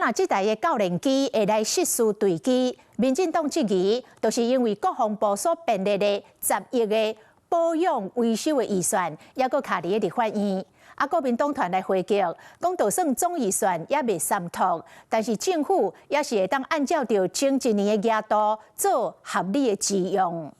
若這台的教練機會來失事墜機，民進黨質疑，就是因為國防部所編列的10億的保養維修的預算，還佫卡伫立法院。國民黨團來回擊，講就算總預算也未三讀，但是政府也是會當按照着前一年的額度做合理的使用。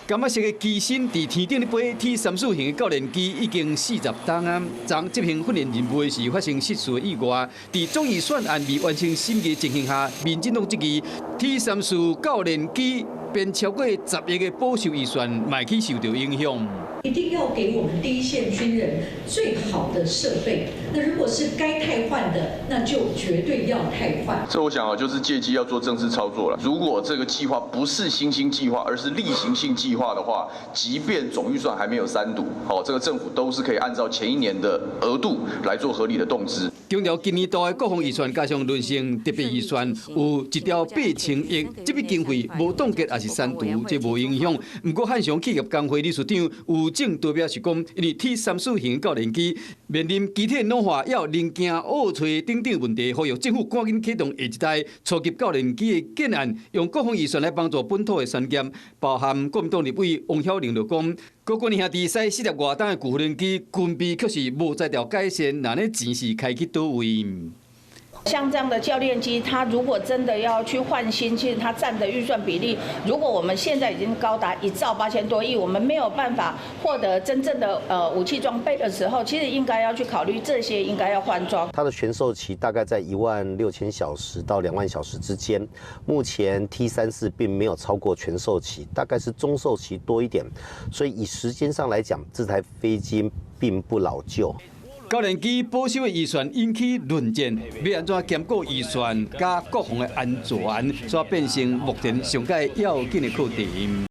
柑仔色的機身佇天頂咧飛 T-34型的教練機已經40檔啊，昨執行訓練任務時發生失事意外，佇總預算案未完成審議情形下，民進黨質疑 T-34教練機編超過10億的保修預算，嘛去受到影響。一定要給我們第一線軍人最好的設備。那如果是該汰換的，那就絕對要汰換。這我想啊，就是借機要做正式操作了。如果這個計劃不是新興計劃，而是例行性計劃的話，即便總預算還沒有3讀，這個政府都是可以按照前一年的額度來做合理的動資。強調今年度的國防預算加上輪性特別預算有1兆8千億，這筆經費無凍結也是3讀，這無影響。不過漢翔企業工會理事長吳正代表是講，因為 T-34型教練機面臨機體老化、要零件誤吹等等問題，呼籲政府趕緊啟動下一代初級教練機的建案，用國防預算來幫助本土的產業。包含國民黨立委王曉玲就講，國軍兄弟使4粒外檔的舊無人機，軍備確實無在調改善，那呢錢是開去倒位？像這樣的教練機，它如果真的要去換新，其實它佔的預算比例，如果我們現在已經高達1兆8千多億，我們沒有辦法獲得真正的武器裝備的時候，其實應該要去考慮這些應該要換裝。它的全壽期大概在16000小時到2萬小時之間，目前 T-34並沒有超過全壽期，大概是中壽期多一點，所以以時間上來講，這台飛機並不老舊。教練機保修的預算引起論戰，要安怎兼顧預算加國防的安全，所變成目前上屆要緊的課題。